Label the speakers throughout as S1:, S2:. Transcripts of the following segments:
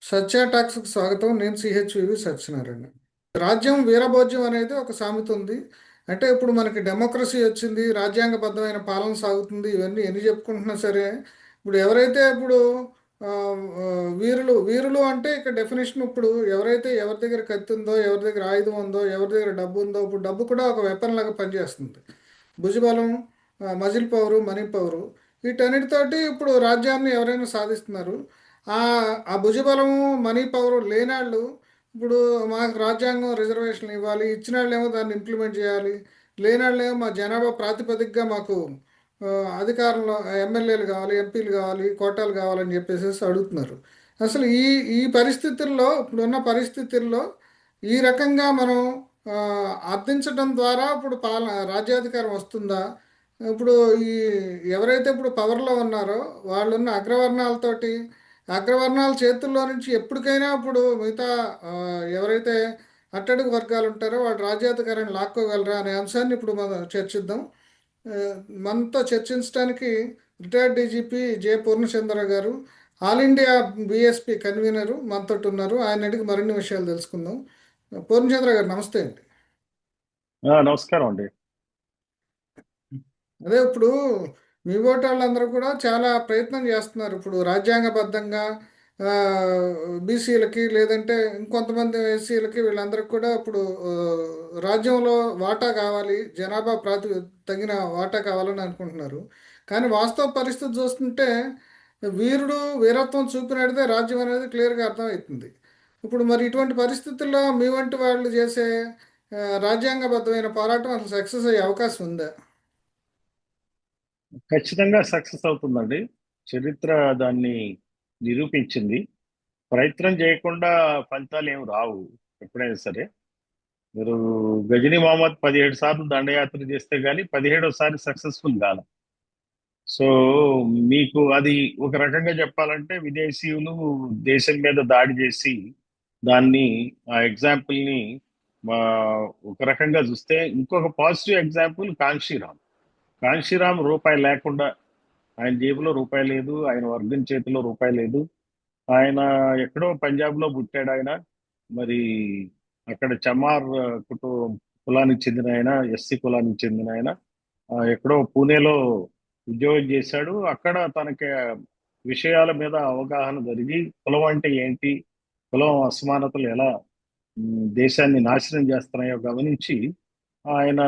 S1: సత్య టాక్స్కి స్వాగతం. నేను సిహెచ్వివి సత్యనారాయణ. రాజ్యం వీరభోజ్యం అనేది ఒక సామెత ఉంది. అంటే ఇప్పుడు మనకి డెమోక్రసీ వచ్చింది, రాజ్యాంగబద్ధమైన పాలన సాగుతుంది, ఇవన్నీ ఎన్ని చెప్పుకుంటున్నా సరే ఇప్పుడు ఎవరైతే ఇప్పుడు ఆ, ఆ, వీరులు వీరులు అంటే ఇక్కడ డెఫినేషన్ ఇప్పుడు ఎవరైతే ఎవరి దగ్గర కత్తి ఉందో, ఎవరి దగ్గర ఆయుధం ఉందో, ఎవరి దగ్గర డబ్బు ఉందో, ఇప్పుడు డబ్బు కూడా ఒక వెపన్ లాగా పనిచేస్తుంది. భుజబలం, మజిల్ పవరు, మనీ పవరు, వీటన్నిటితోటి ఇప్పుడు రాజ్యాన్ని ఎవరైనా సాధిస్తున్నారు. ఆ ఆ భుజబలము, మనీ పవర్ లేనాళ్ళు ఇప్పుడు మాకు రాజ్యాంగం రిజర్వేషన్లు ఇవ్వాలి, ఇచ్చిన వాళ్ళేమో దాన్ని ఇంప్లిమెంట్ చేయాలి, లేనాళ్ళేమో మా జనాభా ప్రాతిపదికగా మాకు ఆ, అధికారంలో ఎమ్మెల్యేలు కావాలి, ఎంపీలు కావాలి, కోటాలు కావాలని చెప్పేసి అడుగుతున్నారు. అసలు ఈ ఈ పరిస్థితుల్లో, ఇప్పుడున్న పరిస్థితుల్లో ఈ రకంగా మనం ఆ, అర్థించడం ద్వారా ఇప్పుడు రాజ్యాధికారం వస్తుందా? ఇప్పుడు ఈ ఎవరైతే ఇప్పుడు పవర్లో ఉన్నారో వాళ్ళున్న అగ్రవర్ణాలతోటి, అగ్రవర్ణాల చేతుల్లో నుంచి ఎప్పటికైనా ఇప్పుడు మిగతా ఆ, ఎవరైతే అట్టడుగు వర్గాలు ఉంటారో వాళ్ళు రాజ్యాధికారాన్ని లాక్కోగలరా అనే అంశాన్ని ఇప్పుడు మనం చర్చిద్దాం. ఆ, మనతో చర్చించడానికి రిటైర్డ్ డీజీపీ జె పూర్ణచంద్ర గారు, ఆల్ ఇండియా బిఎస్పి కన్వీనరు మనతో ఉన్నారు. ఆయన అడిగి మరిన్ని విషయాలు తెలుసుకుందాం. పూర్ణచంద్ర గారు నమస్తే అండి.
S2: నమస్కారం అండి.
S1: అదే ఇప్పుడు మీ ఓటు వాళ్ళందరూ కూడా చాలా ప్రయత్నం చేస్తున్నారు. ఇప్పుడు రాజ్యాంగబద్ధంగా బీసీలకి లేదంటే ఇంకొంతమంది ఎస్సీలకి వీళ్ళందరికీ కూడా ఇప్పుడు రాజ్యంలో వాటా కావాలి, జనాభా తగిన వాటా కావాలని అనుకుంటున్నారు. కానీ వాస్తవ పరిస్థితి చూస్తుంటే వీరుడు వీరత్వం చూపినడితే రాజ్యం అనేది క్లియర్గా అర్థమవుతుంది. ఇప్పుడు మరి ఇటువంటి పరిస్థితుల్లో మీ వంటి వాళ్ళు చేసే రాజ్యాంగబద్ధమైన పోరాటం అసలు సక్సెస్ అయ్యే అవకాశం ఉందా?
S2: ఖచ్చితంగా సక్సెస్ అవుతుందండి. చరిత్ర దాన్ని నిరూపించింది. ప్రయత్నం చేయకుండా ఫలితాలు ఏమి రావు. ఎప్పుడైనా సరే మీరు గజనీ మహమ్మద్ 17 సార్లు దండయాత్ర చేస్తే గానీ 17వ సారి సక్సెస్ఫుల్ కాదు. సో మీకు అది ఒక రకంగా చెప్పాలంటే విదేశీయులు దేశం మీద దాడి చేసి దాన్ని ఆ ఎగ్జాంపుల్ ని ఆ, ఒక రకంగా చూస్తే ఇంకొక పాజిటివ్ ఎగ్జాంపుల్ కాంశీరామ్. కాంశీరామ్ రూపాయి లేకుండా, ఆయన జేబులో రూపాయి లేదు, ఆయన వర్గం చేతిలో రూపాయి లేదు. ఆయన ఎక్కడో పంజాబ్ లో పుట్టాడు ఆయన. మరి అక్కడ చమార్ కులానికి చెందిన ఆయన, ఎస్సీ కులానికి చెందిన ఆయన. ఎక్కడో పూణేలో ఉద్యోగం చేశాడు. అక్కడ తనకి విషయాల మీద అవగాహన జరిగి కులం అంటే ఏంటి, కులం అసమానతలు ఎలా దేశాన్ని నాశనం చేస్తున్నాయో గమనించి ఆయన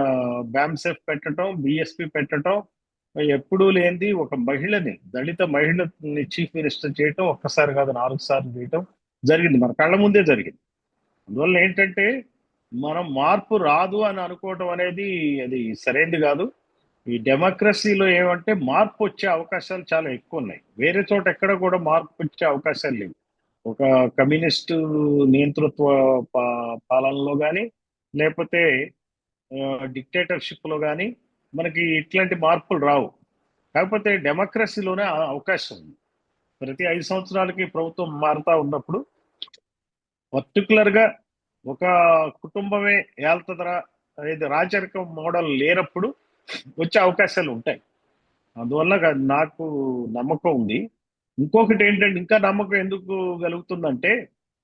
S2: బ్యామ్సెఫ్ పెట్టడం, బిఎస్పి పెట్టడం, ఎప్పుడూ లేనిది ఒక మహిళని, దళిత మహిళని చీఫ్ మినిస్టర్ చేయటం ఒక్కసారి కాదు 4 సార్లు చేయటం జరిగింది. మన కళ్ళ ముందే జరిగింది. అందువల్ల ఏంటంటే మనం మార్పు రాదు అని అనుకోవటం అనేది అది సరైనది కాదు. ఈ డెమోక్రసీలో ఏమంటే మార్పు వచ్చే అవకాశాలు చాలా ఎక్కువ ఉన్నాయి. వేరే చోట ఎక్కడ కూడా మార్పు వచ్చే అవకాశాలు లేవు. ఒక కమ్యూనిస్టు నియంతృత్వ పాలనలో కానీ, లేకపోతే డిక్టేటర్షిప్ లో కానీ మనకి ఇట్లాంటి మార్పులు రావు. కాకపోతే డెమోక్రసీలోనే ఆ అవకాశం ఉంది. ప్రతి 5 సంవత్సరాలకి ప్రభుత్వం మారుతా ఉన్నప్పుడు పర్టికులర్ గా ఒక కుటుంబమే ఏళ్తదరా అనేది రాజరికం మోడల్ లేనప్పుడు వచ్చే అవకాశాలు ఉంటాయి. అందువల్ల నాకు నమ్మకం ఉంది. ఇంకొకటి ఏంటంటే ఇంకా నమ్మకం ఎందుకు కలుగుతుందంటే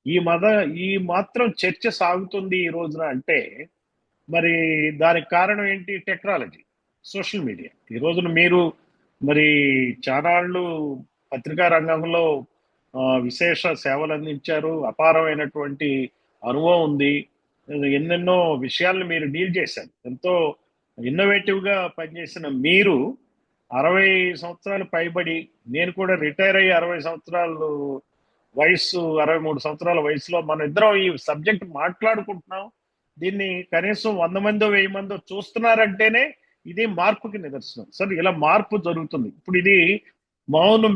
S2: ఈ మద ఈ మాత్రం చర్చ సాగుతుంది ఈ రోజున అంటే మరి దానికి కారణం ఏంటి? Technology, social media. ఈ రోజున మీరు మరి చానాళ్ళు పత్రికా రంగంలో విశేష సేవలు అందించారు, అపారమైనటువంటి అనుభవం ఉంది, ఎన్నెన్నో విషయాలను మీరు డీల్ చేశారు. ఎంతో ఇన్నోవేటివ్ గా పనిచేసిన మీరు 60 సంవత్సరాలు పైబడి, నేను కూడా రిటైర్ అయ్యి 60 సంవత్సరాలు వయసు, 63 సంవత్సరాల వయసులో మన ఇద్దరం ఈ సబ్జెక్ట్ మాట్లాడుకుంటున్నాం. దీన్ని కనీసం 100 మందో 1000 మందో చూస్తున్నారంటేనే ఇది మార్పుకి నిదర్శనం. సరే, ఇలా మార్పు జరుగుతుంది. ఇప్పుడు ఇది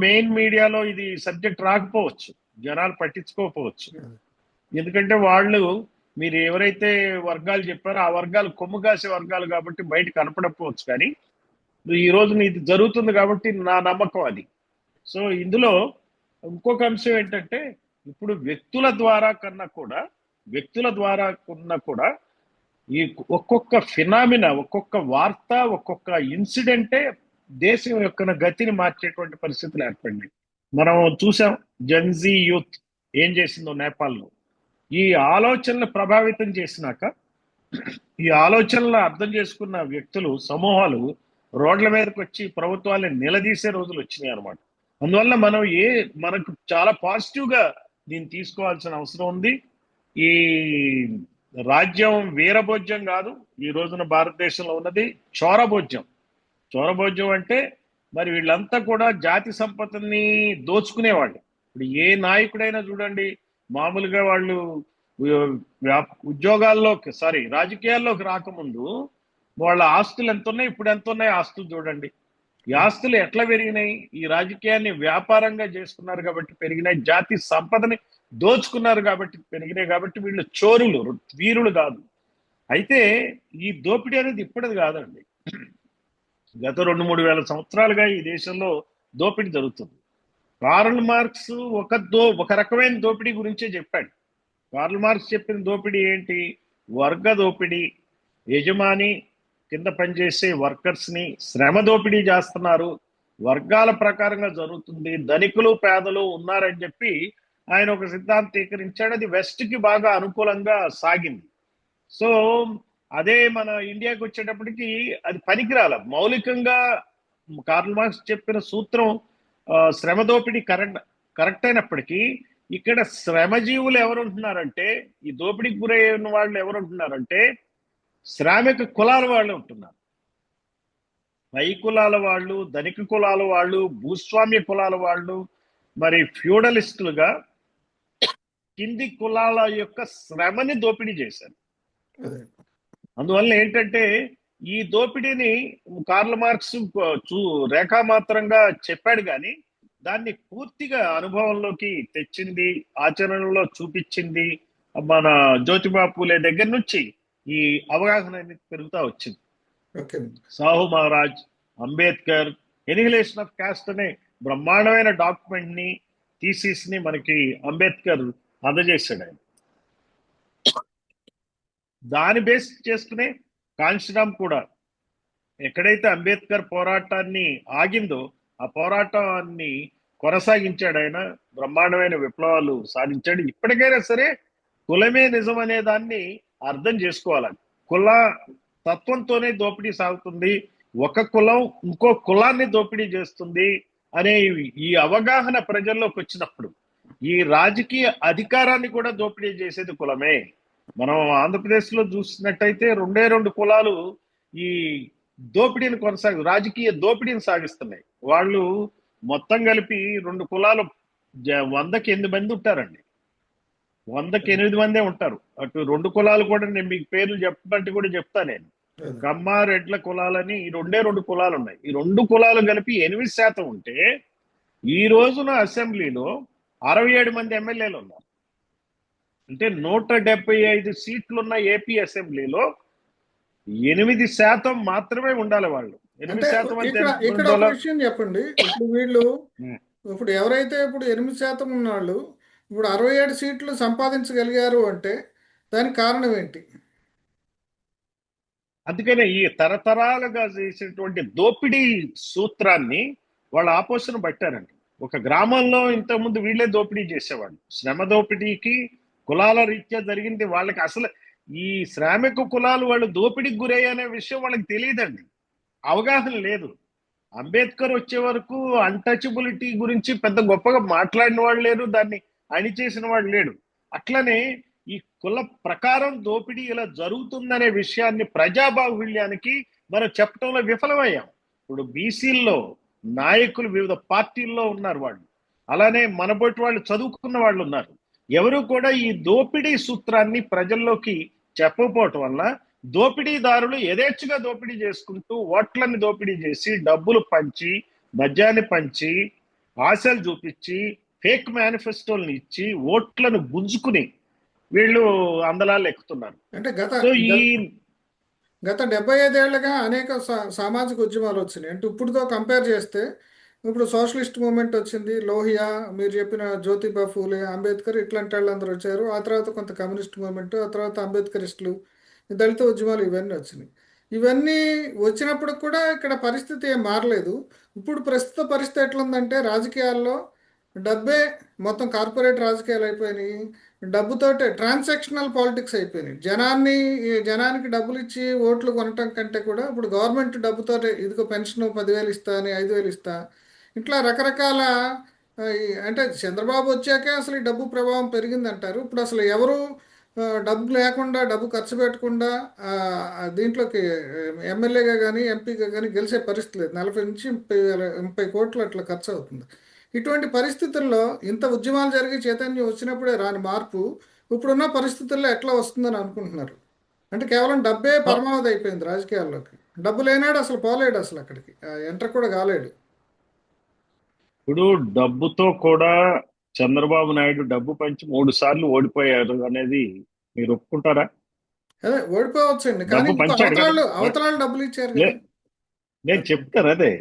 S2: మెయిన్ మీడియాలో ఇది సబ్జెక్ట్ రాకపోవచ్చు, జనాలు పట్టించుకోకపోవచ్చు. ఎందుకంటే వాళ్ళు మీరు ఎవరైతే వర్గాలు చెప్పారో ఆ వర్గాలు కొమ్ము కాసే వర్గాలు కాబట్టి బయట కనపడకపోవచ్చు. కానీ ఈ రోజున ఇది జరుగుతుంది కాబట్టి నా నమ్మకం అది. సో ఇందులో ఇంకొక అంశం ఏంటంటే ఇప్పుడు వ్యక్తుల ద్వారా కన్నా కూడా ఈ ఒక్కొక్క ఫినామినా, ఒక్కొక్క వార్త, ఒక్కొక్క ఇన్సిడెంటే దేశం యొక్క గతిని మార్చేటువంటి పరిస్థితులు ఏర్పడినాయి. మనం చూసాం జెన్జీ యూత్ ఏం చేసిందో నేపాల్లో. ఈ ఆలోచనలు ప్రభావితం చేసినాక, ఈ ఆలోచనలు అర్థం చేసుకున్న వ్యక్తులు, సమూహాలు రోడ్ల మీదకి వచ్చి ప్రభుత్వాన్ని నిలదీసే రోజులు వచ్చినాయి అనమాట. అందువల్ల మనకు చాలా పాజిటివ్ గా దీన్ని తీసుకోవాల్సిన అవసరం ఉంది. ఈ రాజ్యం వీరభోజ్యం కాదు, ఈ రోజున భారతదేశంలో ఉన్నది చోరభోజ్యం. చోరభోజ్యం అంటే మరి వీళ్ళంతా కూడా జాతి సంపదని దోచుకునేవాళ్ళు. ఇప్పుడు ఏ నాయకుడైనా చూడండి, మామూలుగా వాళ్ళు ఉద్యోగాల్లోకి, రాజకీయాల్లోకి రాకముందు వాళ్ళ ఆస్తులు ఎంత ఉన్నాయి, ఇప్పుడు ఎంత ఉన్నాయి ఆస్తులు చూడండి. ఈ ఆస్తులు ఎట్లా పెరిగినాయి? ఈ రాజకీయాన్ని వ్యాపారంగా చేసుకున్నారు కాబట్టి పెరిగినాయి. జాతి సంపదని దోచుకున్నారు కాబట్టి పెరిగినాయి. కాబట్టి వీళ్ళు చోరులు, వీరులు కాదు. అయితే ఈ దోపిడీ అనేది ఇప్పటిది కాదండి. గత 2-3 వేల సంవత్సరాలుగా ఈ దేశంలో దోపిడీ జరుగుతుంది. కార్ల్ మార్క్స్ ఒక రకమైన దోపిడీ గురించే చెప్పాడు. కార్ల్ మార్క్స్ చెప్పిన దోపిడీ ఏంటి? వర్గ దోపిడీ. యజమాని కింద పనిచేసే వర్కర్స్ ని శ్రమ దోపిడీ చేస్తున్నారు, వర్గాల ప్రకారంగా జరుగుతుంది, ధనికులు పేదలు ఉన్నారని చెప్పి ఆయన ఒక సిద్ధాంతీకరించాడు. అది వెస్ట్ కి బాగా అనుకూలంగా సాగింది. సో అదే మన ఇండియాకి వచ్చేటప్పటికి అది పనికిరాల. మౌలికంగా కార్ల్ మార్క్స్ చెప్పిన సూత్రం శ్రమ దోపిడీ కరెక్ట్ అయినప్పటికీ ఇక్కడ శ్రమజీవులు ఎవరు ఉంటున్నారంటే, ఈ దోపిడీకి గురైన వాళ్ళు ఎవరు ఉంటున్నారంటే శ్రామిక కులాల వాళ్ళు ఉంటున్నారు. పై కులాల వాళ్ళు, ధనిక కులాల వాళ్ళు, భూస్వామ్య కులాల వాళ్ళు, మరి ఫ్యూడలిస్టులుగా కింది కులాల యొక్క శ్రమని దోపిడీ చేశారు. అందువల్ల ఏంటంటే ఈ దోపిడీని కార్ల్ మార్క్స్ రేఖామాత్రంగా చెప్పాడు, కానీ దాన్ని పూర్తిగా అనుభవంలోకి తెచ్చింది, ఆచరణలో చూపించింది మన జ్యోతిబా పూలే దగ్గర నుంచి ఈ అవగాహన అనేది పెరుగుతూ వచ్చింది. Sahu Maharaj, Ambedkar annihilation of cost అనే బ్రహ్మాండమైన డాక్యుమెంట్ ని, థీసిస్ ని మనకి అంబేద్కర్ అందజేశాడు. ఆయన దాని బేస్ చేసుకునే కాన్షిరామ్ కూడా ఎక్కడైతే అంబేద్కర్ పోరాటాన్ని ఆగిందో ఆ పోరాటాన్ని కొనసాగించాడు. ఆయన బ్రహ్మాండమైన విప్లవాలు సాధించాడు. ఇప్పటికైనా సరే కులమే నిజం అనే దాన్ని అర్థం చేసుకోవాలని, కుల తత్వంతోనే దోపిడీ సాగుతుంది, ఒక కులం ఇంకో కులాన్ని దోపిడీ చేస్తుంది అనే ఈ అవగాహన ప్రజల్లోకి వచ్చినప్పుడు ఈ రాజకీయ అధికారాన్ని కూడా దోపిడీ చేసేది కులమే. మనం ఆంధ్రప్రదేశ్ లో చూసినట్టయితే 2 కులాలు ఈ దోపిడీని రాజకీయ దోపిడీని సాగిస్తున్నాయి. వాళ్ళు మొత్తం కలిపి 2 కులాలు 100కి 8 మంది ఉంటారండి. 100కి 8 మందే ఉంటారు. అటు 2 కులాలు కూడా నేను మీకు పేర్లు చెప్పమంటే కూడా చెప్తా. నేను కమ్మ రెడ్ల కులాలని ఈ 2 కులాలు ఉన్నాయి. ఈ 2 కులాలు కలిపి 8% ఉంటే ఈ రోజున అసెంబ్లీలో 67 మంది ఎమ్మెల్యేలు ఉన్నారు. అంటే 175 సీట్లున్న ఏపీ అసెంబ్లీలో 8% మాత్రమే ఉండాలి వాళ్ళు. 8% అంటే
S1: ఇక్కడ ఒక విషయం చెప్పండి. ఇప్పుడు వీళ్ళు ఇప్పుడు ఎవరైతే ఇప్పుడు 8% ఉన్నవాళ్ళు ఇప్పుడు 67 సీట్లు సంపాదించగలిగారు అంటే దానికి కారణం ఏంటి?
S2: అందుకనే ఈ తరతరాలుగా చేసినటువంటి దోపిడీ సూత్రాన్ని వాళ్ళ ఆపోసన పట్టారండి. ఒక గ్రామంలో ఇంతకుముందు వీళ్ళే దోపిడీ చేసేవాళ్ళు. శ్రమ దోపిడీకి కులాల రీత్యా జరిగింది. వాళ్ళకి అసలు ఈ శ్రామిక కులాలు వాళ్ళు దోపిడీకి గురయ్యనే విషయం వాళ్ళకి తెలియదండి, అవగాహన లేదు. అంబేద్కర్ వచ్చే వరకు అన్టచబిలిటీ గురించి పెద్ద గొప్పగా మాట్లాడిన వాళ్ళు లేరు, దాన్ని అణిచేసిన వాడు లేడు. అట్లనే ఈ కుల ప్రకారం దోపిడీ ఇలా జరుగుతుందనే విషయాన్ని ప్రజాబాహుళ్యానికి మనం చెప్పడంలో విఫలమయ్యాం. ఇప్పుడు బీసీల్లో నాయకులు వివిధ పార్టీల్లో ఉన్నారు వాళ్ళు, అలానే మనబోటి వాళ్ళు చదువుకున్న వాళ్ళు ఉన్నారు. ఎవరు కూడా ఈ దోపిడీ సూత్రాన్ని ప్రజల్లోకి చెప్పకపోవటం వల్ల దోపిడీదారులు యథేచ్ఛగా దోపిడీ చేసుకుంటూ ఓట్లని దోపిడీ చేసి, డబ్బులు పంచి, మద్యాన్ని పంచి, ఆశలు చూపించి, ఫేక్ మేనిఫెస్టోలను ఇచ్చి ఓట్లను గుంజుకుని వీళ్ళు అందలాలు ఎక్కుతున్నారు.
S1: అంటే గత 75 ఏళ్లుగా అనేక సామాజిక ఉద్యమాలు వచ్చినాయి. అంటే ఇప్పుడుతో కంపేర్ చేస్తే ఇప్పుడు సోషలిస్ట్ మూమెంట్ వచ్చింది, లోహియా, మీరు చెప్పిన జ్యోతిబా ఫూలే, అంబేద్కర్, ఇట్లాంటి వాళ్ళందరూ వచ్చారు. ఆ తర్వాత కొంత కమ్యూనిస్ట్ మూమెంట్, ఆ తర్వాత అంబేద్కరిస్టులు, దళిత ఉద్యమాలు ఇవన్నీ వచ్చినాయి. ఇవన్నీ వచ్చినప్పుడు కూడా ఇక్కడ పరిస్థితి ఏం మారలేదు. ఇప్పుడు ప్రస్తుత పరిస్థితి ఎట్లుందంటే రాజకీయాల్లో డబ్బే మొత్తం కార్పొరేట్ రాజకీయాలు అయిపోయినాయి. డబ్బుతోటే ట్రాన్సాక్షనల్ పాలిటిక్స్ అయిపోయినాయి. ఈ జనానికి డబ్బులు ఇచ్చి ఓట్లు కొనటం కంటే కూడా ఇప్పుడు గవర్నమెంట్ డబ్బుతోటే ఇదిగో పెన్షన్ 10,000 ఇస్తా అని 5,000 ఇస్తా ఇట్లా రకరకాల అంటే చంద్రబాబు వచ్చాకే అసలు ఈ డబ్బు ప్రభావం పెరిగిందంటారు. ఇప్పుడు అసలు ఎవరు డబ్బు లేకుండా డబ్బు ఖర్చు పెట్టకుండా దీంట్లోకి ఎమ్మెల్యేగా కానీ ఎంపీగా కానీ గెలిచే పరిస్థితి లేదు. 40 నుంచి 30 కోట్లు అట్లా ఖర్చు అవుతుంది. ఇటువంటి పరిస్థితుల్లో ఇంత ఉద్యమాలు జరిగి చైతన్యం వచ్చినప్పుడే రాని మార్పు ఇప్పుడున్న పరిస్థితుల్లో ఎట్లా వస్తుందని అనుకుంటున్నారు? అంటే కేవలం డబ్బే పరమావధి అయిపోయింది రాజకీయాల్లోకి. డబ్బు లేనాడు అసలు పోలేడు, అసలు అక్కడికి ఎంటర్ కూడా కాలేడు.
S2: ఇప్పుడు డబ్బుతో కూడా చంద్రబాబు నాయుడు డబ్బు పంచి 3 సార్లు ఓడిపోయారు అనేది మీరు ఒప్పుకుంటారా?
S1: అదే ఓడిపోవచ్చండి, కానీ
S2: డబ్బు
S1: ఇంకో
S2: పంచాడు కదా.
S1: అవతలాలు డబ్బులు ఇచ్చారు
S2: లే
S1: కదా.
S2: నేను చెప్తాను అదే.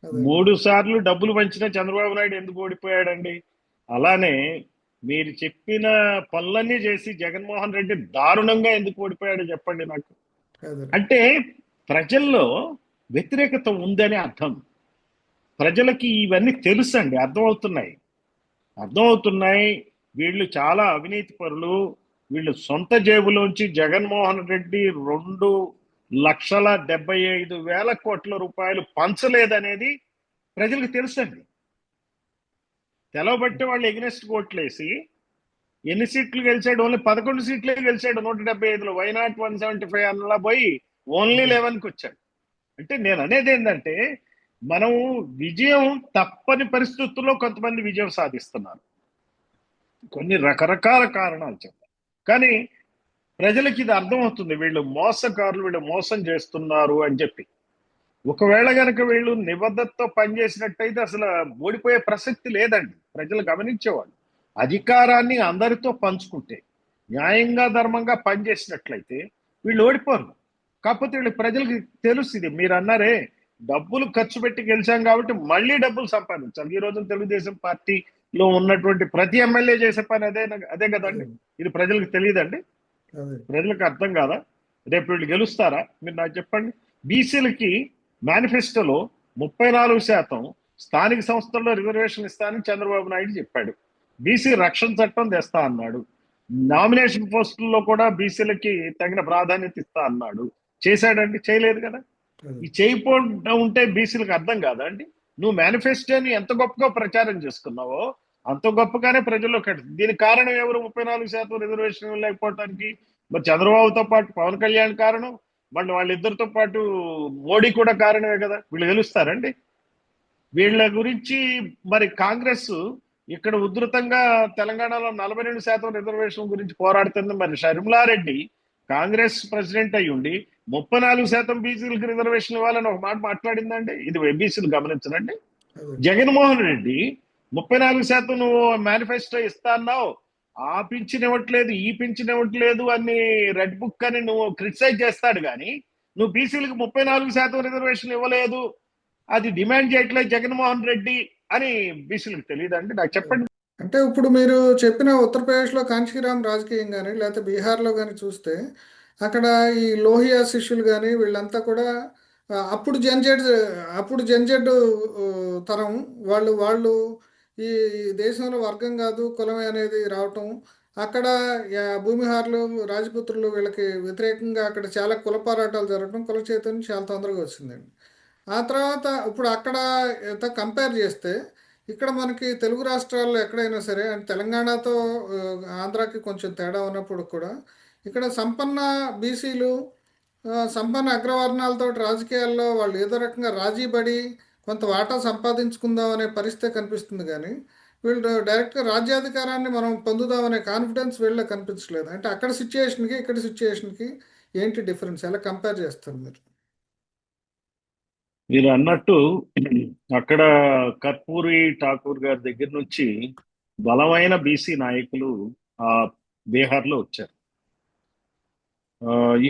S1: అదే
S2: 3 సార్లు డబ్బులు పంచిన చంద్రబాబు నాయుడు ఎందుకు ఓడిపోయాడండి? అలానే మీరు చెప్పిన పనులన్నీ చేసి జగన్మోహన్ రెడ్డి దారుణంగా ఎందుకు ఓడిపోయాడో చెప్పండి నాకు.
S1: అదే
S2: అంటే ప్రజల్లో వ్యతిరేకత ఉందని అర్థం. ప్రజలకి ఇవన్నీ తెలుసండి, అర్థమవుతున్నాయి. వీళ్ళు చాలా అవినీతి పరులు. వీళ్ళు సొంత జేబులోంచి జగన్మోహన్ రెడ్డి 2,75,000 కోట్ల రూపాయలు పంచలేదనేది ప్రజలకు తెలుసండి. తెలవబట్టి వాళ్ళు ఎగ్నెస్ట్ ఓట్లేసి ఎన్ని సీట్లు గెలిచాడు? ఓన్లీ 11 సీట్లే గెలిచాడు 175లో. వైనాట్ 175 అన్నలా పోయి ఓన్లీ 11కి వచ్చాడు. అంటే నేను అనేది ఏంటంటే, మనం విజయం తప్పని పరిస్థితుల్లో కొంతమంది విజయం సాధిస్తున్నారు, కొన్ని రకరకాల కారణాలు చెప్తారు. కానీ ప్రజలకి ఇది అర్థమవుతుంది, వీళ్ళు మోసకారులు, వీళ్ళు మోసం చేస్తున్నారు అని చెప్పి. ఒకవేళ కనుక వీళ్ళు నిబద్ధతతో పనిచేసినట్టయితే అసలు ఓడిపోయే ప్రసక్తి లేదండి. ప్రజలు గమనించేవాళ్ళు. అధికారాన్ని అందరితో పంచుకుంటే, న్యాయంగా ధర్మంగా పనిచేసినట్లయితే వీళ్ళు ఓడిపోరు. కాకపోతే వీళ్ళు ప్రజలకు తెలుసు ఇది. మీరు అన్నారే, డబ్బులు ఖర్చు పెట్టి గెలిచాం కాబట్టి మళ్ళీ డబ్బులు సంపాదించాలి. ఈ రోజు తెలుగుదేశం పార్టీలో ఉన్నటువంటి ప్రతి ఎమ్మెల్యే చేసే పని అదే కదండి. ఇది ప్రజలకు తెలియదండి,
S1: అదే
S2: ప్రజలకు అర్థం కాదా? రేపు వీళ్ళు గెలుస్తారా? మీరు నాకు చెప్పండి. బీసీలకి మేనిఫెస్టోలో 34% స్థానిక సంస్థల్లో రిజర్వేషన్ ఇస్తానని చంద్రబాబు నాయుడు చెప్పాడు. బీసీ రక్షణ చట్టం తెస్తా అన్నాడు. నామినేషన్ పోస్టుల్లో కూడా బీసీలకి తగిన ప్రాధాన్యత ఇస్తా అన్నాడు. చేశాడండి? చేయలేదు కదా.
S1: అదే
S2: ఈ చేయకుండా ఉంటే బీసీలకు అర్థం కాదా అండి? నువ్వు మేనిఫెస్టోని ఎంత గొప్పగా ప్రచారం చేసుకున్నావో అంత గొప్పగానే ప్రజల్లో కట్టింది. దీనికి కారణం ఎవరు? 34% రిజర్వేషన్ లేకపోవడానికి మరి చంద్రబాబుతో పాటు పవన్ కళ్యాణ్ కారణం, మళ్ళీ వాళ్ళిద్దరితో పాటు మోడీ కూడా కారణమే కదా. వీళ్ళు గెలుస్తారండి? వీళ్ళ గురించి మరి కాంగ్రెస్ ఇక్కడ ఉధృతంగా తెలంగాణలో 42% రిజర్వేషన్ గురించి పోరాడుతుంది. మరి షర్మిలారెడ్డి కాంగ్రెస్ ప్రెసిడెంట్ అయ్యి ఉండి 34% బీసీలకు రిజర్వేషన్ ఇవ్వాలని ఒక మాట మాట్లాడిందండి. ఇది బీసీలు గమనించనండి.
S1: అదే
S2: జగన్మోహన్ రెడ్డి 34% నువ్వు మేనిఫెస్టో ఇస్తా అన్నావు, ఆ పింఛన్ ఇవ్వట్లేదు, ఈ పింఛన్ ఇవ్వట్లేదు అని రెడ్ బుక్ అని నువ్వు క్రిటిసైజ్ చేస్తాడు. కానీ నువ్వు బీసీలకు 34% రిజర్వేషన్ ఇవ్వలేదు, అది డిమాండ్ చేయట్లేదు జగన్మోహన్ రెడ్డి అని బీసీలకు తెలియదండి? నాకు చెప్పండి.
S1: అంటే ఇప్పుడు మీరు చెప్పిన ఉత్తరప్రదేశ్లో కాంచీరామ్ రాజకీయం కానీ లేకపోతే బీహార్లో కానీ చూస్తే అక్కడ ఈ లోహియా శిష్యులు కానీ వీళ్ళంతా కూడా అప్పుడు జంజెడ్ తరం వాళ్ళు ఈ దేశంలో వర్గం కాదు కులమే అనేది రావటం, అక్కడ భూమిహారులు రాజపుత్రులు వీళ్ళకి వ్యతిరేకంగా అక్కడ చాలా కుల పోరాటాలు జరగడం, కుల చైతన్యం చాలా తొందరగా వచ్చిందండి. ఆ తర్వాత ఇప్పుడు అక్కడ కంపేర్ చేస్తే ఇక్కడ మనకి తెలుగు రాష్ట్రాల్లో ఎక్కడైనా సరే అంటే తెలంగాణతో ఆంధ్రాకి కొంచెం తేడా ఉన్నప్పుడు కూడా ఇక్కడ సంపన్న బీసీలు సంపన్న అగ్రవర్ణాలతో రాజకీయాల్లో వాళ్ళు ఏదో రకంగా రాజీపడి కొంత వాటా సంపాదించుకుందాం అనే పరిస్థితి కనిపిస్తుంది. కానీ వీళ్ళు డైరెక్ట్గా రాజ్యాధికారాన్ని మనం పొందుదామనే కాన్ఫిడెన్స్ వీళ్ళలో కనిపించలేదు. అంటే అక్కడ సిచ్యుయేషన్కి ఇక్కడ సిచ్యుయేషన్కి ఏంటి డిఫరెన్స్? ఎలా కంపేర్ చేస్తారు మీరు?
S2: మీరు అన్నట్టు అక్కడ కర్పూరి ఠాకూర్ గారి దగ్గర నుంచి బలమైన బీసీ నాయకులు ఆ బీహార్లో వచ్చారు.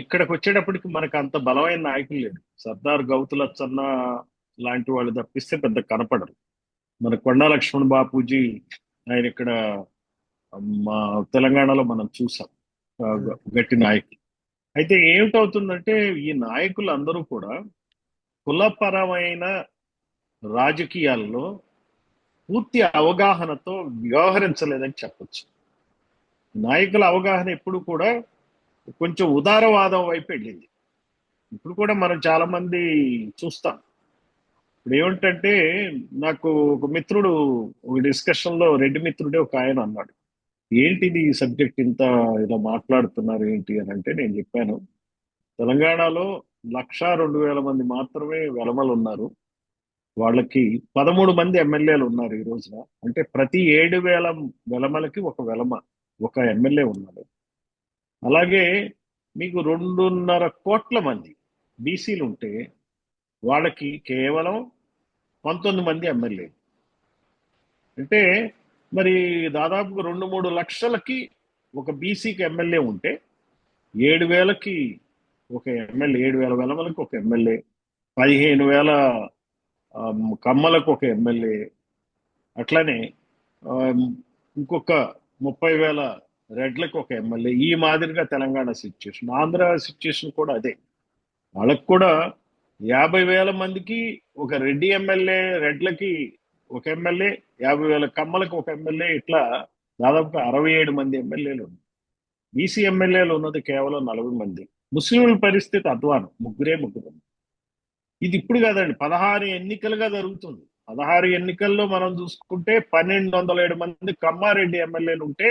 S2: ఇక్కడికి వచ్చేటప్పటికి మనకు అంత బలమైన నాయకులు లేడు. సర్దార్ గౌతులచ్చన్న లాంటి వాళ్ళు తప్పిస్తే పెద్ద కనపడరు. మన కొండా లక్ష్మణ్ బాపూజీ ఆయన ఇక్కడ మా తెలంగాణలో మనం చూసాం, గట్టి నాయకులు. అయితే ఏమిటవుతుందంటే ఈ నాయకులు అందరూ కూడా కులపరమైన రాజకీయాల్లో పూర్తి అవగాహనతో వ్యవహరించలేదని చెప్పొచ్చు. నాయకుల అవగాహన ఎప్పుడు కూడా కొంచెం ఉదారవాదం వైపు వెళ్ళింది. ఇప్పుడు కూడా మనం చాలా మంది చూస్తాం. ఇప్పుడు ఏమిటంటే, నాకు ఒక మిత్రుడు ఒక డిస్కషన్ లో, రెడ్డి మిత్రుడే ఒక ఆయన అన్నాడు, ఏంటిది ఈ సబ్జెక్ట్ ఇంత ఇలా మాట్లాడుతున్నారు ఏంటి అని అంటే, నేను చెప్పాను, తెలంగాణలో 1,02,000 మంది మాత్రమే వెలమలు ఉన్నారు. వాళ్ళకి 13 మంది ఎమ్మెల్యేలు ఉన్నారు ఈ రోజున. అంటే ప్రతి 7,000 వెలమలకి ఒక వెలమ, ఒక ఎమ్మెల్యే ఉన్నారు. అలాగే మీకు 2.5 కోట్ల మంది బీసీలు ఉంటే వాళ్ళకి కేవలం 19 మంది ఎమ్మెల్యేలు. అంటే మరి దాదాపుగా 2-3 లక్షలకి ఒక బీసీకి ఎమ్మెల్యే ఉంటే 7,000కి ఒక ఎమ్మెల్యే, 7,000 వెలమలకు ఒక ఎమ్మెల్యే, 15,000 కమ్మలకు ఒక ఎమ్మెల్యే, అట్లనే ఆ, ఇంకొక 30,000 రెడ్లకు ఒక ఎమ్మెల్యే. ఈ మాదిరిగా తెలంగాణ సిచ్యుయేషన్. ఆంధ్ర సిచ్యుయేషన్ కూడా అదే. వాళ్ళకు కూడా 50,000 మందికి ఒక రెడ్డి ఎమ్మెల్యే, రెడ్లకి ఒక ఎమ్మెల్యే, 50,000 కమ్మలకు ఒక ఎమ్మెల్యే, ఇట్లా దాదాపుగా 67 మంది ఎమ్మెల్యేలు ఉన్నారు. బీసీ ఎమ్మెల్యేలు ఉన్నది కేవలం 40 మంది. ముస్లింల పరిస్థితి అధ్వానం, ముగ్గురు. ఇది ఇప్పుడు కాదండి, 16 ఎన్నికలుగా జరుగుతుంది. 16 ఎన్నికల్లో మనం చూసుకుంటే 1,207 మంది కమ్మారెడ్డి ఎమ్మెల్యేలు ఉంటే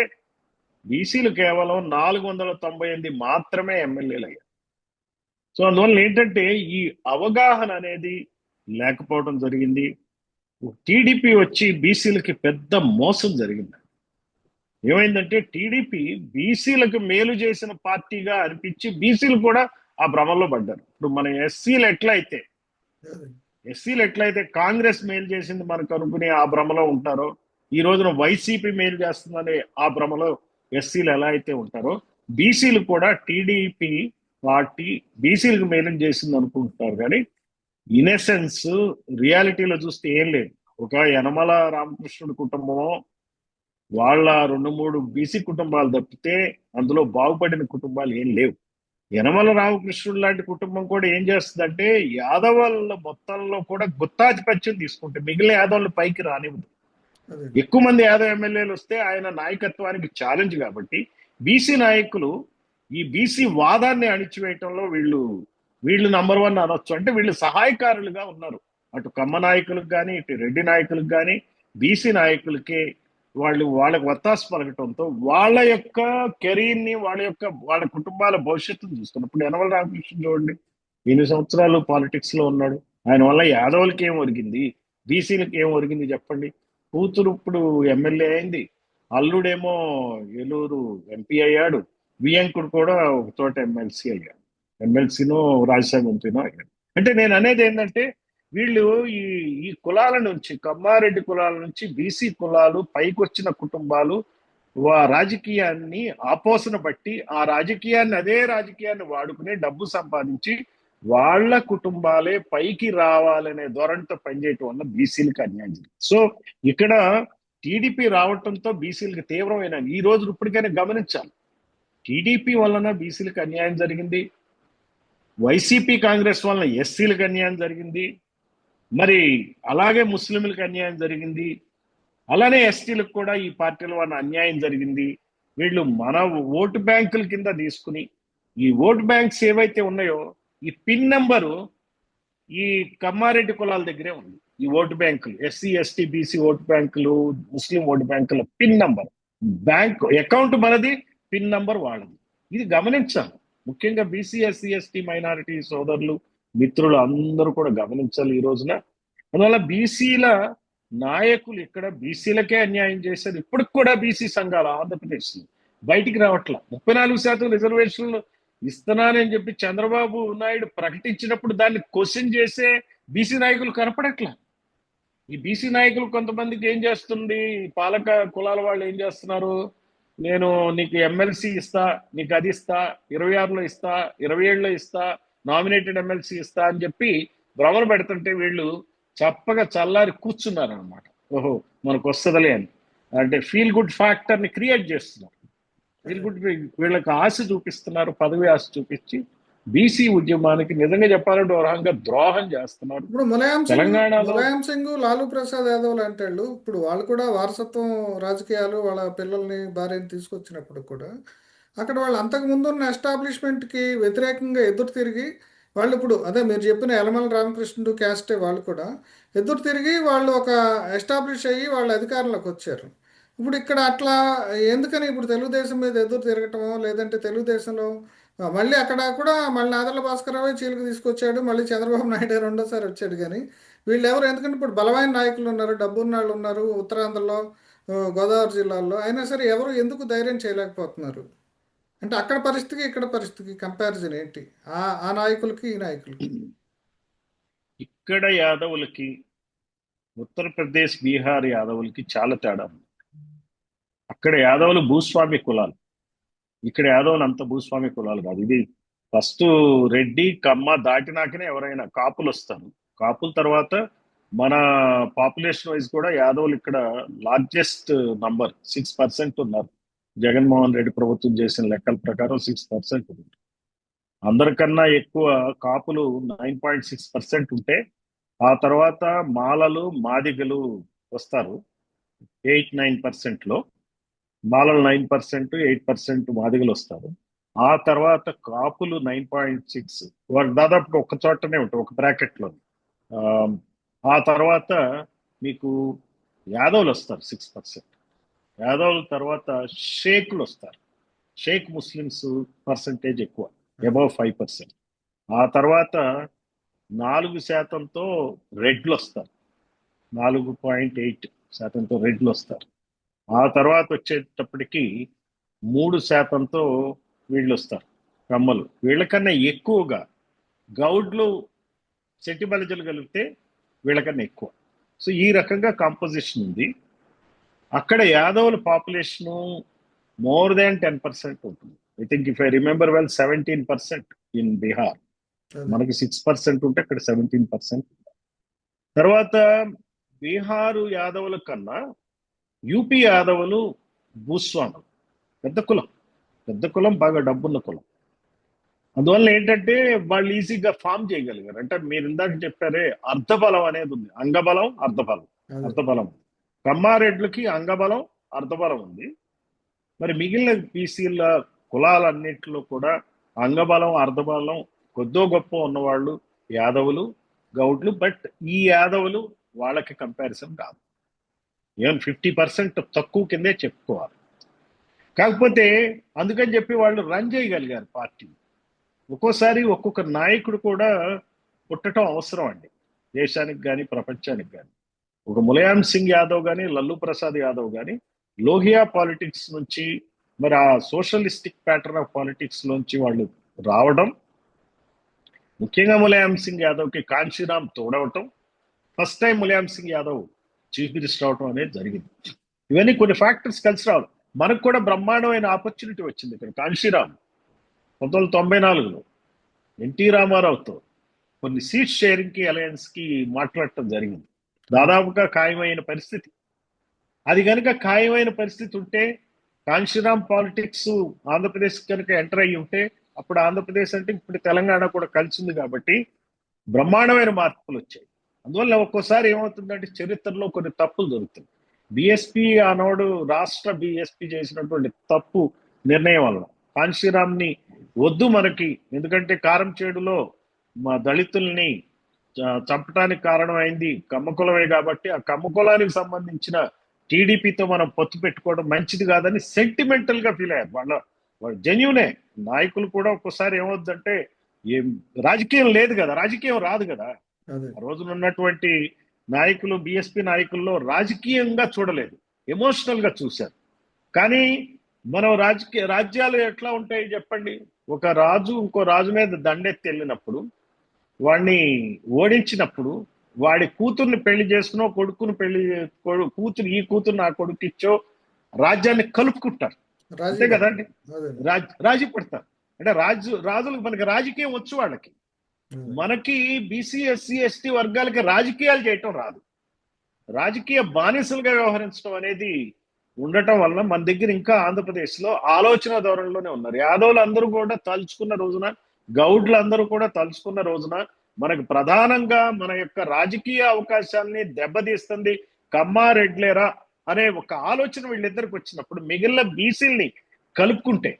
S2: బీసీలు కేవలం 498 మాత్రమే ఎమ్మెల్యేలు అయ్యారు. సో అందువల్ల ఏంటంటే, ఈ అవగాహన అనేది లేకపోవడం జరిగింది. టీడీపీ వచ్చి బీసీలకి పెద్ద మోసం జరిగింది. ఏమైందంటే, టీడీపీ బీసీలకు మేలు చేసిన పార్టీగా అనిపించి బీసీలు కూడా ఆ భ్రమంలో పడ్డారు. ఇప్పుడు మన ఎస్సీలు ఎట్లయితే కాంగ్రెస్ మేలు చేసింది మనకు అనుకుని ఆ భ్రమలో ఉంటారో, ఈ రోజున వైసీపీ మేలు చేస్తుందని ఆ భ్రమలో ఎస్సీలు ఎలా అయితే ఉంటారో, బీసీలు కూడా టీడీపీ పార్టీ బీసీలకు మేలు చేసింది అనుకుంటున్నారు. కానీ ఇన్ ఎసెన్స్ రియాలిటీలో చూస్తే ఏం లేదు. ఒక యనమల రామకృష్ణుడి కుటుంబమో, వాళ్ళ 2-3 బీసీ కుటుంబాలు తప్పితే అందులో బాగుపడిన కుటుంబాలు ఏం లేవు. యనమల రామకృష్ణుడు లాంటి కుటుంబం కూడా ఏం చేస్తుందంటే, యాదవుల మొత్తంలో కూడా గుత్తాధిపత్యం తీసుకుంటే మిగిలిన యాదవులు పైకి రానివ్వదు. ఎక్కువ మంది యాదవ్ ఎమ్మెల్యేలు వస్తే ఆయన నాయకత్వానికి ఛాలెంజ్. కాబట్టి బీసీ నాయకులు ఈ బీసీ వాదాన్ని అణిచివేయటంలో వీళ్ళు నంబర్ 1 అనొచ్చు. అంటే వీళ్ళు సహాయకారులుగా ఉన్నారు. అటు కమ్మ నాయకులకు కానీ, ఇటు రెడ్డి నాయకులకు కానీ, బీసీ నాయకులకే వాళ్ళకి వత్తాసు పలకటంతో వాళ్ళ యొక్క కెరీర్ ని, వాళ్ళ కుటుంబాల భవిష్యత్తును చూసుకున్నప్పుడు యనమల రామకృష్ణ చూడండి, 8 సంవత్సరాలు పాలిటిక్స్ లో ఉన్నాడు. ఆయన వల్ల యాదవులకి ఏం ఒరిగింది, బీసీలకి ఏం ఒరిగింది చెప్పండి. కూతురు ఇప్పుడు ఎమ్మెల్యే అయింది, అల్లుడేమో ఏలూరు ఎంపీ అయ్యాడు, వియంకుడు కూడా ఒక చోట ఎమ్మెల్సీనో రాజ్యసభ మంత్రినో అయ్యాడు. అంటే నేను అనేది ఏంటంటే, వీళ్ళు ఈ ఈ కులాల నుంచి, కమ్మారెడ్డి కులాల నుంచి బీసీ కులాలు పైకి వచ్చిన కుటుంబాలు రాజకీయాన్ని ఆపోసన బట్టి ఆ రాజకీయాన్ని, అదే రాజకీయాన్ని వాడుకుని డబ్బు సంపాదించి వాళ్ళ కుటుంబాలే పైకి రావాలనే ధోరణితో పనిచేయటం వల్ల బీసీలకు అన్యాయం జరిగింది. సో ఇక్కడ టీడీపీ రావటంతో బీసీలకు తీవ్రమైన, ఈ రోజు ఇప్పటికైనా గమనించాలి, టీడీపీ వలన బీసీలకు అన్యాయం జరిగింది, వైసీపీ కాంగ్రెస్ వలన ఎస్సీలకు అన్యాయం జరిగింది, మరి అలాగే ముస్లింలకు అన్యాయం జరిగింది, అలానే ఎస్టీలకు కూడా ఈ పార్టీల వలన అన్యాయం జరిగింది. వీళ్ళు మన ఓటు బ్యాంకుల కింద తీసుకుని, ఈ ఓటు బ్యాంక్స్ ఏవైతే ఉన్నాయో, ఈ పిన్ నెంబరు ఈ కమ్మారెడ్డి కులాల దగ్గరే ఉంది. ఈ ఓటు బ్యాంకులు, ఎస్సీ ఎస్టీ బీసీ ఓటు బ్యాంకులు, ముస్లిం ఓటు బ్యాంకుల పిన్ నంబర్, బ్యాంక్ అకౌంట్ మనది, పిన్ నంబర్ వాళ్ళది. ఇది గమనించాలి. ముఖ్యంగా బీసీ ఎస్సీ ఎస్టీ మైనారిటీ సోదరులు, మిత్రులు అందరూ కూడా గమనించాలి ఈ రోజున. అందువల్ల బీసీల నాయకులు ఇక్కడ బీసీలకే అన్యాయం చేశారు. ఇప్పటికి కూడా బీసీ సంఘాలు ఆంధ్రప్రదేశ్ బయటికి రావట్ల. 34% రిజర్వేషన్లు ఇస్తున్నానని చెప్పి చంద్రబాబు నాయుడు ప్రకటించినప్పుడు దాన్ని క్వశ్చన్ చేసే బీసీ నాయకులు కనపడట్లా. ఈ బీసీ నాయకులు కొంతమందికి ఏం చేస్తుంది, పాలక కులాల వాళ్ళు ఏం చేస్తున్నారు, నేను నీకు ఎమ్మెల్సీ ఇస్తా, నీకు అది ఇస్తా, 26లో ఇస్తా, 27లో ఇస్తా, నామినేటెడ్ ఎమ్మెల్సీ ఇస్తా అని చెప్పి భ్రమలు పెడుతుంటే వీళ్ళు చప్పగా చల్లారి కూర్చున్నారు అనమాట. ఓహో మనకు వస్తుందిలే అని, అంటే ఫీల్ గుడ్ ఫ్యాక్టర్ని క్రియేట్ చేస్తున్నారు. ఫీల్ గుడ్, వీళ్ళకి ఆశ చూపిస్తున్నారు, పదవి ఆశ చూపించి బీసీ ఉద్యమానికి నిజంగా చెప్పాలంటే ఒక రకంగా ద్రోహం చేస్తున్నారు.
S1: ఇప్పుడు
S2: తెలంగాణలో
S1: ములాయం సింగ్, లాలూ ప్రసాద్ యాదవ్ లాంటి వాళ్ళు ఇప్పుడు వాళ్ళు కూడా వారసత్వం రాజకీయాలు వాళ్ళ పిల్లల్ని భార్యని తీసుకొచ్చినప్పుడు కూడా అక్కడ వాళ్ళు అంతకు ముందు ఉన్న ఎస్టాబ్లిష్మెంట్కి వ్యతిరేకంగా ఎదురు తిరిగి వాళ్ళు ఇప్పుడు అదే మీరు చెప్పిన యలమల రామకృష్ణుడు క్యాస్టే వాళ్ళు కూడా ఎదురు తిరిగి వాళ్ళు ఒక ఎస్టాబ్లిష్ అయ్యి వాళ్ళు అధికారంలోకి వచ్చారు. ఇప్పుడు ఇక్కడ అట్లా ఎందుకని ఇప్పుడు తెలుగుదేశం మీద ఎదురు తిరగటమో లేదంటే తెలుగుదేశంలో మళ్ళీ అక్కడ కూడా మళ్ళీ నాదెళ్ల భాస్కరరావు చీలిక తీసుకొచ్చాడు, మళ్ళీ చంద్రబాబు నాయుడు రెండోసారి వచ్చాడు. కానీ వీళ్ళు ఎవరు, ఎందుకంటే ఇప్పుడు బలమైన నాయకులు ఉన్నారు, డబ్బున్న వాళ్ళు ఉన్నారు ఉత్తరాంధ్రలో, గోదావరి జిల్లాల్లో, అయినా సరే ఎవరు ఎందుకు ధైర్యం చేయలేకపోతున్నారు? అంటే అక్కడ పరిస్థితికి ఇక్కడ పరిస్థితికి కంపారిజన్ ఏంటి ఆ ఆ నాయకులకి ఈ నాయకులకి?
S2: ఇక్కడ యాదవులకి, ఉత్తరప్రదేశ్ బీహార్ యాదవులకి చాలా తేడా ఉంది. అక్కడ యాదవులు భూస్వామి కులాలు, ఇక్కడ యాదవులు అంత భూస్వామి కులాలు కాదు. ఇది ఫస్ట్ రెడ్డి కమ్మ దాటినాకనే ఎవరైనా కాపులు వస్తారు. కాపుల తర్వాత మన పాపులేషన్ వైజ్ కూడా యాదవులు ఇక్కడ లార్జెస్ట్ నంబర్ 6% ఉన్నారు. జగన్మోహన్ రెడ్డి ప్రభుత్వం చేసిన లెక్కల ప్రకారం 6% ఉన్నారు. అందరికన్నా ఎక్కువ కాపులు 9.6% ఉంటే ఆ తర్వాత మాలలు మాదిగలు వస్తారు 8-9%లో. మాలలు 9%, 8% మాదిగలు వస్తారు. ఆ తర్వాత కాపులు 9.6, వారు దాదాపు ఒక చోటనే ఉంటారు, ఒక బ్రాకెట్లో. ఆ తర్వాత మీకు యాదవులు వస్తారు 6%. యాదవుల తర్వాత షేకులు వస్తారు. షేక్ ముస్లిమ్స్ పర్సంటేజ్ ఎక్కువ, అబౌవ్ 5%. ఆ తర్వాత 4%తో రెడ్లు వస్తారు, 4.8%తో రెడ్లు వస్తారు. ఆ తర్వాత వచ్చేటప్పటికి 3%తో వీళ్ళు వస్తారు, కమ్మలు. వీళ్ళకన్నా ఎక్కువగా గౌడ్లు, చెట్టి బలిజలు కలిపితే వీళ్ళకన్నా ఎక్కువ. సో ఈ రకంగా కాంపోజిషన్ ఉంది. అక్కడ యాదవుల పాపులేషన్ మోర్ దాన్ 10% ఉంటుంది. I think if I remember well 17% in Bihar. మనకి 6% ఉంటే అక్కడ 17%. తర్వాత బీహారు యాదవుల కన్నా యూపీ యాదవులు భూస్వాములు, పెద్ద కులం, బాగా డబ్బున్న కులం. అందువల్ల ఏంటంటే వాళ్ళు ఈజీగా ఫామ్ చేయగలిగారు. అంటే మీరు ఇందాక చెప్పారే, అర్ధబలం అనేది ఉంది. అంగబలం, అర్ధబలం. కమ్మారెడ్లకి అంగబలం, అర్ధబలం ఉంది. మరి మిగిలిన బీసీల కులాలన్నింటిలో కూడా అంగబలం, అర్ధబలం కొద్దో గొప్ప ఉన్నవాళ్ళు యాదవులు, గౌడ్లు. బట్ ఈ యాదవులు వాళ్ళకి కంపారిజన్ కాదు, ఈవెన్ 50% తక్కువ కిందే చెప్పుకోవాలి. కాకపోతే అందుకని చెప్పి వాళ్ళు రన్ చేయగలిగారు పార్టీ. ఒక్కోసారి ఒక్కొక్క నాయకుడు కూడా పుట్టడం అవసరం అండి, దేశానికి కానీ ప్రపంచానికి కానీ. ఒక ములాయం సింగ్ యాదవ్ కానీ, లల్లూ ప్రసాద్ యాదవ్ కానీ లోహియా పాలిటిక్స్ నుంచి, మరి ఆ సోషలిస్టిక్ ప్యాటర్న్ ఆఫ్ పాలిటిక్స్ నుంచి వాళ్ళు రావడం, ముఖ్యంగా ములాయం సింగ్ యాదవ్కి కాంశీరామ్ తోడవటం, first time Mulayam Singh Yadav chief minister అవటం అనేది జరిగింది. ఇవన్నీ కొన్ని ఫ్యాక్టర్స్ కలిసి రావడం. మనకు కూడా బ్రహ్మాండమైన ఆపర్చునిటీ వచ్చింది ఇక్కడ. కాంశీరామ్ 1994లో ఎన్టీ రామారావుతో కొన్ని సీట్ షేరింగ్కి, అలయన్స్కి మాట్లాడటం జరిగింది. దాదాపుగా ఖాయమైన పరిస్థితి. అది కనుక ఖాయమైన పరిస్థితి ఉంటే, కాంశీరామ్ పాలిటిక్స్ ఆంధ్రప్రదేశ్ కనుక ఎంటర్ అయ్యి ఉంటే, అప్పుడు ఆంధ్రప్రదేశ్ అంటే ఇప్పుడు తెలంగాణ కూడా కలిసింది కాబట్టి బ్రహ్మాండమైన మార్పులు వచ్చాయి. అందువల్ల ఒక్కోసారి ఏమవుతుందంటే చరిత్రలో కొన్ని తప్పులు జరుగుతాయి. బిఎస్పి ఆనాడు రాష్ట్ర బిఎస్పి చేసినటువంటి తప్పు నిర్ణయం వల్ల కాంశీరామ్ని వద్దు మనకి, ఎందుకంటే కారంచేడులో మా దళితుల్ని చంపడానికి కారణమైంది కమ్మకులమే కాబట్టి ఆ కమ్మకులానికి సంబంధించిన టీడీపీతో మనం పొత్తు పెట్టుకోవడం మంచిది కాదని సెంటిమెంటల్ గా ఫీల్ అయ్యారు. వాళ్ళ జెన్యునే నాయకులు కూడా ఒక్కోసారి ఏమవుతుందంటే, ఏం రాజకీయం లేదు కదా, రాజకీయం రాదు కదా. ఆ రోజున ఉన్నటువంటి నాయకులు, బిఎస్పి నాయకుల్లో రాజకీయంగా చూడలేదు, ఎమోషనల్ గా చూశారు. కానీ మనం రాజ్యాలు ఎట్లా ఉంటాయి చెప్పండి? ఒక రాజు ఇంకో రాజు మీద దండెత్తి వెళ్ళినప్పుడు, వాడిని ఓడించినప్పుడు, వాడి కూతుర్ని పెళ్లి చేసుకునో, కొడుకుని కూతురు ఈ కూతురు నా కొడుకు ఇచ్చో రాజ్యాన్ని కలుపుకుంటారు, అంతే కదండి. రాజీ పడతారు. అంటే రాజులకు మనకి రాజకీయం వచ్చు, వాళ్ళకి. మనకి బీసీ, ఎస్సీ, ఎస్టీ వర్గాలకి రాజకీయాలు చేయటం రాదు. రాజకీయ బానిసలుగా వ్యవహరించడం అనేది ఉండటం వల్ల మన దగ్గర ఇంకా ఆంధ్రప్రదేశ్ లో ఆలోచన ధోరణిలోనే ఉన్నారు. యాదవులు అందరూ కూడా తలుచుకున్న రోజున గౌడ్లందరూ కూడా తలుచుకున్న రోజున మనకు ప్రధానంగా మన యొక్క రాజకీయ అవకాశాలని దెబ్బతీస్తుంది కమ్మారెడ్లేరా అనే ఒక ఆలోచన వీళ్ళిద్దరికి వచ్చినప్పుడు మిగిలిన బీసీల్ని కలుపుకుంటే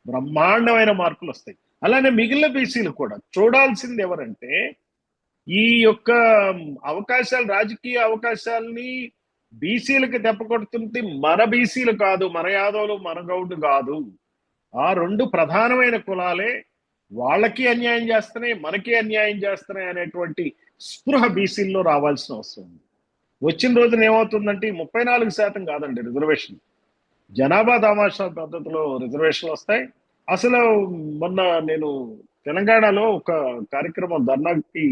S2: బ్రహ్మాండమైన మార్పులు వస్తాయి. అలానే మిగిలిన బీసీలు కూడా చూడాల్సింది ఎవరంటే ఈ యొక్క అవకాశాలు, రాజకీయ అవకాశాలని బీసీలకు దెబ్బ కొడుతుంది మన బీసీలు కాదు, మన యాదవులు, మన గౌడ్లు కాదు. ఆ రెండు ప్రధానమైన కులాలే వాళ్ళకి అన్యాయం చేస్తున్నాయి, మనకి అన్యాయం చేస్తున్నాయి అనేటువంటి స్పృహ బీసీల్లో రావాల్సిన అవసరం ఉంది. వచ్చిన రోజున ఏమవుతుందంటే 34% కాదండి రిజర్వేషన్, జనాభా దామాషా పద్ధతిలో రిజర్వేషన్లు వస్తాయి. అసలు మొన్న నేను తెలంగాణలో ఒక కార్యక్రమం ధర్నాకి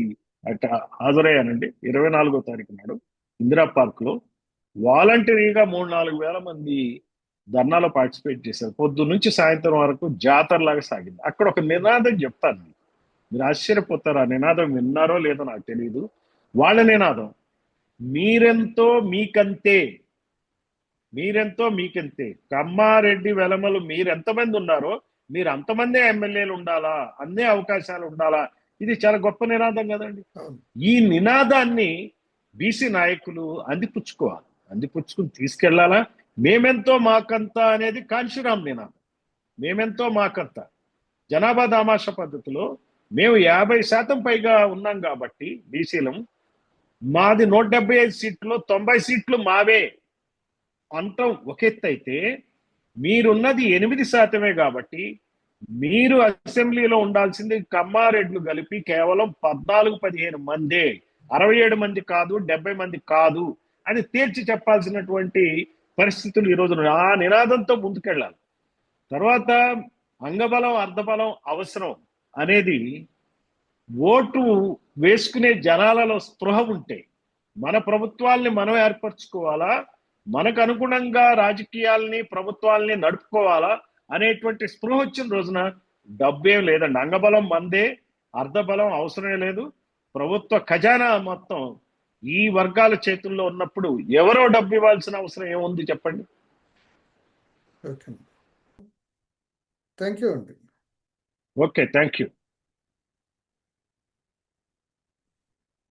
S2: హాజరయ్యానండి. 24వ తారీఖు నాడు ఇందిరా పార్క్ లో వాలంటరీగా 3-4 వేల మంది ధర్నాలో పార్టిసిపేట్ చేశారు. పొద్దు నుంచి సాయంత్రం వరకు జాతరలాగా సాగింది. అక్కడ ఒక నినాదం చెప్తాను, మీరు ఆశ్చర్యపోతారు. ఆ నినాదం విన్నారో లేదో నాకు తెలియదు. వాళ్ళ నినాదం మీరెంతో మీకంతే, మీరెంతో మీకంతే. కమ్మారెడ్డి వెలమలు మీరు ఎంతమంది ఉన్నారో మీరు అంతమందే ఎమ్మెల్యేలు ఉండాలా, అన్ని అవకాశాలు ఉండాలా. ఇది చాలా గొప్ప నినాదం కదండి. ఈ నినాదాన్ని బీసీ నాయకులు అందిపుచ్చుకోవాలి, అందిపుచ్చుకుని తీసుకెళ్లాలా. మేమెంతో మాకంత అనేది కాంశీరామ్ నినాదం. మేమెంతో మాకంత జనాభా దామాషా పద్ధతిలో మేము 50% పైగా ఉన్నాం కాబట్టి బీసీలం, మాది 175 సీట్లు, 90 సీట్లు మావే అంటాం ఒక ఎత్తు అయితే, మీరున్నది 8% కాబట్టి మీరు అసెంబ్లీలో ఉండాల్సింది కమ్మారెడ్లు కలిపి కేవలం 14-15 మందే, 67 మంది కాదు, 70 మంది కాదు అని తేల్చి చెప్పాల్సినటువంటి పరిస్థితులు ఈరోజు. ఆ నినాదంతో ముందుకెళ్ళాలి. తర్వాత అంగబలం అర్ధబలం అవసరం అనేది ఓటు వేసుకునే జనాలలో స్పృహ ఉంటే మన ప్రభుత్వాల్ని మనం ఏర్పరచుకోవాలా, మనకు అనుగుణంగా రాజకీయాల్ని ప్రభుత్వాల్ని నడుపుకోవాలా అనేటువంటి స్పృహ వచ్చిన రోజున డబ్బేం లేదండి. అంగబలం మందే, అర్ధబలం అవసరమే లేదు. ప్రభుత్వ ఖజానా మొత్తం ఈ వర్గాల చేతుల్లో ఉన్నప్పుడు ఎవరో డబ్బు ఇవ్వాల్సిన అవసరం ఏముంది చెప్పండి.
S1: ఓకే, థ్యాంక్ యూ అండి.
S2: Okay, thank you.